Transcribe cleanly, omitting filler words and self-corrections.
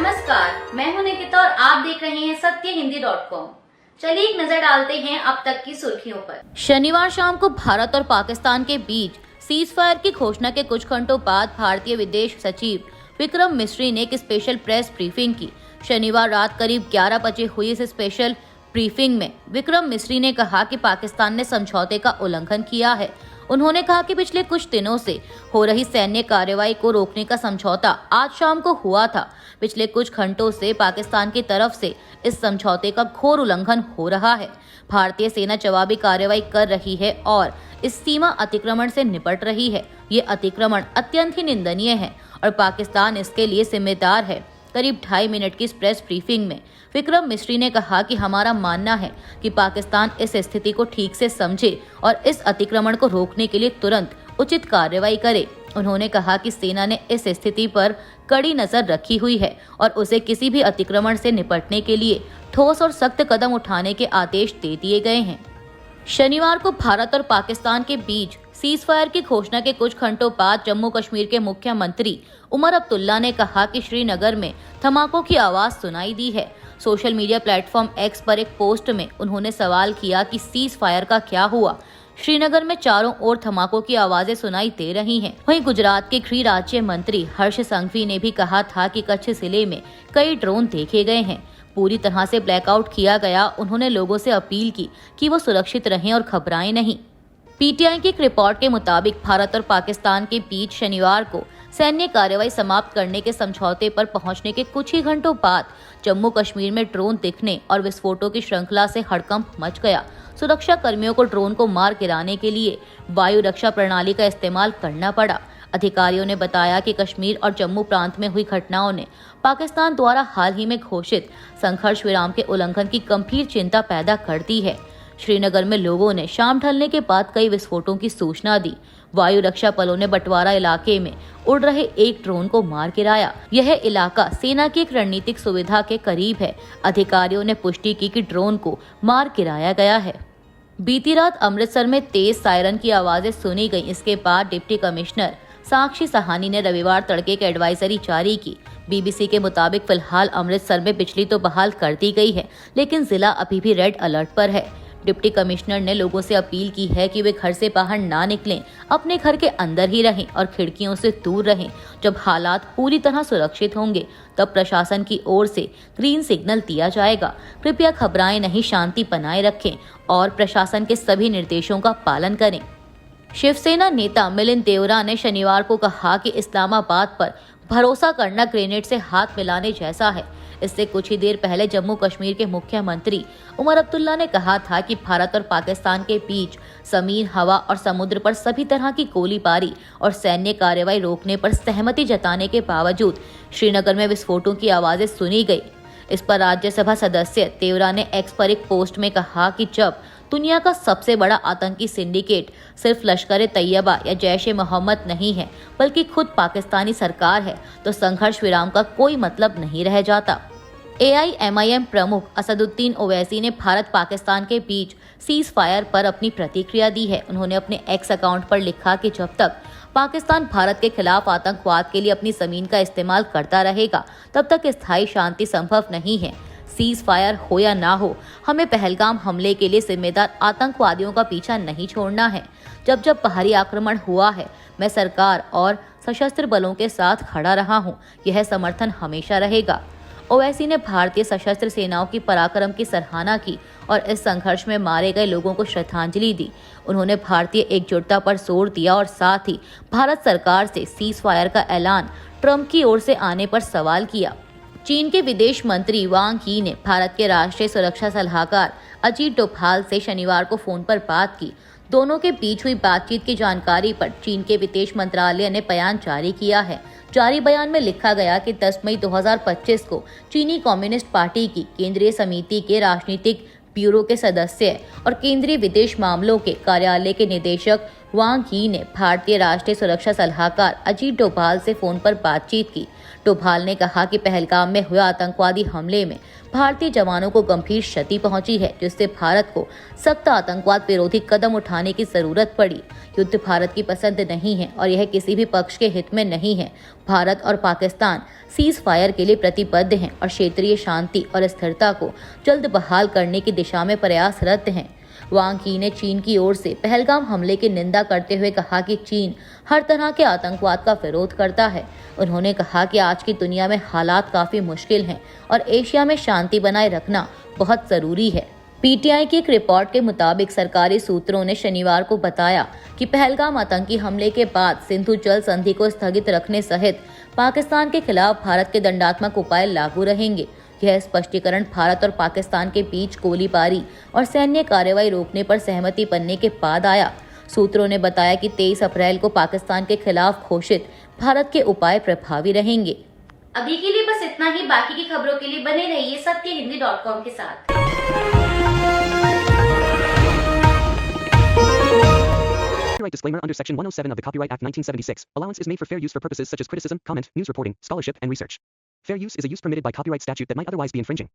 नमस्कार, मैं हूं निकिता और आप देख रहे हैं सत्यहिंदी.com। चलिए एक नजर डालते हैं अब तक की सुर्खियों पर। शनिवार शाम को भारत और पाकिस्तान के बीच सीज फायर की घोषणा के कुछ घंटों बाद भारतीय विदेश सचिव विक्रम मिस्री ने एक स्पेशल प्रेस ब्रीफिंग की। शनिवार रात करीब 11 बजे हुई इस स्पेशल ब्रीफिंग में विक्रम मिस्री ने कहा कि पाकिस्तान ने समझौते का उल्लंघन किया है। उन्होंने कहा कि पिछले कुछ दिनों से हो रही सैन्य कार्रवाई को रोकने का समझौता आज शाम को हुआ था। पिछले कुछ घंटों से पाकिस्तान की तरफ से इस समझौते का घोर उल्लंघन हो रहा है। भारतीय सेना जवाबी कार्रवाई कर रही है और इस सीमा अतिक्रमण से निपट रही है। ये अतिक्रमण अत्यंत ही निंदनीय है और पाकिस्तान इसके लिए जिम्मेदार है। करीब 2.5 मिनट की इस प्रेस ब्रीफिंग में विक्रम मिस्री ने कहा कि हमारा मानना है कि पाकिस्तान इस स्थिति को ठीक से समझे और इस अतिक्रमण को रोकने के लिए तुरंत उचित कार्रवाई करे। उन्होंने कहा कि सेना ने इस स्थिति पर कड़ी नजर रखी हुई है और उसे किसी भी अतिक्रमण से निपटने के लिए ठोस और सख्त कदम उठाने के आदेश दे दिए गए हैं। शनिवार को भारत और पाकिस्तान के बीच सीज फायर की घोषणा के कुछ घंटों बाद जम्मू कश्मीर के मुख्यमंत्री उमर अब्दुल्ला ने कहा कि श्रीनगर में धमाकों की आवाज सुनाई दी है। सोशल मीडिया प्लेटफॉर्म एक्स पर एक पोस्ट में उन्होंने सवाल किया कि सीज फायर का क्या हुआ। श्रीनगर में चारों ओर धमाकों की आवाजें सुनाई दे रही हैं। वहीं गुजरात के गृह राज्य मंत्री हर्ष संघवी ने भी कहा था कि कच्छ जिले में कई ड्रोन देखे गए हैं। पूरी तरह से ब्लैकआउट किया गया। उन्होंने लोगों से अपील की कि वो सुरक्षित रहें और घबराएं नहीं। पीटीआई की एक रिपोर्ट के मुताबिक भारत और पाकिस्तान के बीच शनिवार को सैन्य कार्रवाई समाप्त करने के समझौते पर पहुंचने के कुछ ही घंटों बाद जम्मू कश्मीर में ड्रोन दिखने और विस्फोटों की श्रृंखला से हड़कंप मच गया। सुरक्षा कर्मियों को ड्रोन को मार गिराने के लिए वायु रक्षा प्रणाली का इस्तेमाल करना पड़ा। अधिकारियों ने बताया कि कश्मीर और जम्मू प्रांत में हुई घटनाओं ने पाकिस्तान द्वारा हाल ही में घोषित संघर्ष विराम के उल्लंघन की गंभीर चिंता पैदा कर दी है। श्रीनगर में लोगों ने शाम ढलने के बाद कई विस्फोटों की सूचना दी। वायु रक्षा बलों ने बंटवारा इलाके में उड़ रहे एक ड्रोन को मार गिराया। यह इलाका सेना की एक रणनीतिक सुविधा के करीब है। अधिकारियों ने पुष्टि की कि ड्रोन को मार गिराया गया है। बीती रात अमृतसर में तेज सायरन की आवाजें सुनी गई। इसके बाद डिप्टी कमिश्नर साक्षी सहानी ने रविवार तड़के एक एडवाइजरी जारी की। बीबीसी के मुताबिक फिलहाल अमृतसर में बिजली तो बहाल कर दी गई है, लेकिन जिला अभी भी रेड अलर्ट पर है। डिप्टी कमिश्नर ने लोगों से अपील की है कि वे घर से बाहर ना निकलें, अपने घर के अंदर ही रहें और खिड़कियों से दूर रहें। जब हालात पूरी तरह सुरक्षित होंगे तब प्रशासन की ओर से ग्रीन सिग्नल दिया जाएगा। कृपया घबराएं नहीं, शांति बनाए रखें और प्रशासन के सभी निर्देशों का पालन करें। शिवसेना नेता मिलिंद देवरा ने शनिवार को कहा कि इस्लामाबाद पर भरोसा करना ग्रेनेड से हाथ मिलाने जैसा है। इससे कुछ ही देर पहले जम्मू कश्मीर के मुख्यमंत्री उमर अब्दुल्ला ने कहा था कि भारत और पाकिस्तान के बीच जमीन, हवा और समुद्र पर सभी तरह की गोलीबारी और सैन्य कार्रवाई रोकने पर सहमति जताने के बावजूद श्रीनगर में विस्फोटों की आवाजें सुनी गई। इस पर राज्यसभा सदस्य देवरा ने एक्स पर एक पोस्ट में कहा कि जब दुनिया का सबसे बड़ा आतंकी सिंडिकेट सिर्फ लश्कर तैयबा या जैश ए मोहम्मद नहीं है, बल्कि खुद पाकिस्तानी सरकार है, तो संघर्ष विराम का कोई मतलब नहीं रह जाता। AIMIM प्रमुख असदुद्दीन ओवैसी ने भारत पाकिस्तान के बीच सीज फायर पर अपनी प्रतिक्रिया दी है। उन्होंने अपने एक्स अकाउंट पर लिखा कि जब तक पाकिस्तान भारत के खिलाफ आतंकवाद के लिए अपनी जमीन का इस्तेमाल करता रहेगा, तब तक स्थायी शांति संभव नहीं है। सीज फायर हो या ना हो, हमें पहलगाम हमले के लिए जिम्मेदार आतंकवादियों का पीछा नहीं छोड़ना है। जब जब बाहरी आक्रमण हुआ है, मैं सरकार और सशस्त्र बलों के साथ खड़ा रहा हूं। यह समर्थन हमेशा रहेगा। ओवैसी ने भारतीय सशस्त्र सेनाओं की पराक्रम की सराहना की और इस संघर्ष में मारे गए लोगों को श्रद्धांजलि दी। उन्होंने भारतीय एकजुटता पर जोर दिया और साथ ही भारत सरकार से सीज फायर का ऐलान ट्रंप की ओर से आने पर सवाल किया। चीन के विदेश मंत्री वांग यी ने भारत के राष्ट्रीय सुरक्षा सलाहकार अजीत डोभाल से शनिवार को फोन पर बात की। दोनों के बीच हुई बातचीत की जानकारी पर चीन के विदेश मंत्रालय ने बयान जारी किया है। जारी बयान में लिखा गया कि 10 मई 2025 को चीनी कम्युनिस्ट पार्टी की केंद्रीय समिति के राजनीतिक ब्यूरो के सदस्य और केंद्रीय विदेश मामलों के कार्यालय के निदेशक वांग यी ने भारतीय राष्ट्रीय सुरक्षा सलाहकार अजीत डोभाल से फोन पर बातचीत की। डोभाल ने कहा कि पहलगाम में हुए आतंकवादी हमले में भारतीय जवानों को गंभीर क्षति पहुंची है, जिससे भारत को सख्त आतंकवाद विरोधी कदम उठाने की जरूरत पड़ी। युद्ध भारत की पसंद नहीं है और यह किसी भी पक्ष के हित में नहीं है। भारत और पाकिस्तान सीज फायर के लिए प्रतिबद्ध हैं और क्षेत्रीय शांति और स्थिरता को जल्द बहाल करने की दिशा में प्रयासरत हैं। वांग यी ने चीन की ओर से पहलगाम हमले की निंदा करते हुए कहा कि चीन हर तरह के आतंकवाद का विरोध करता है। उन्होंने कहा कि आज की दुनिया में हालात काफी मुश्किल हैं और एशिया में शांति बनाए रखना बहुत जरूरी है। पीटीआई की एक रिपोर्ट के मुताबिक सरकारी सूत्रों ने शनिवार को बताया कि पहलगाम आतंकी हमले के बाद सिंधु जल संधि को स्थगित रखने सहित पाकिस्तान के खिलाफ भारत के दंडात्मक उपाय लागू रहेंगे। यह स्पष्टीकरण भारत और पाकिस्तान के बीच गोलीबारी और सैन्य कार्रवाई रोकने पर सहमति बनने के बाद आया। सूत्रों ने बताया कि 23 अप्रैल को पाकिस्तान के खिलाफ घोषित भारत के उपाय प्रभावी रहेंगे। अभी के लिए बस इतना ही। बाकी की खबरों के लिए बने रहिए सत्यहिंदी.com के साथ। Copyright disclaimer under Section 107 of the Copyright Act 1976. Allowance is made for fair use for purposes such as criticism, comment, news reporting, scholarship, and research. Fair use is a use permitted by copyright statute that might otherwise be infringing.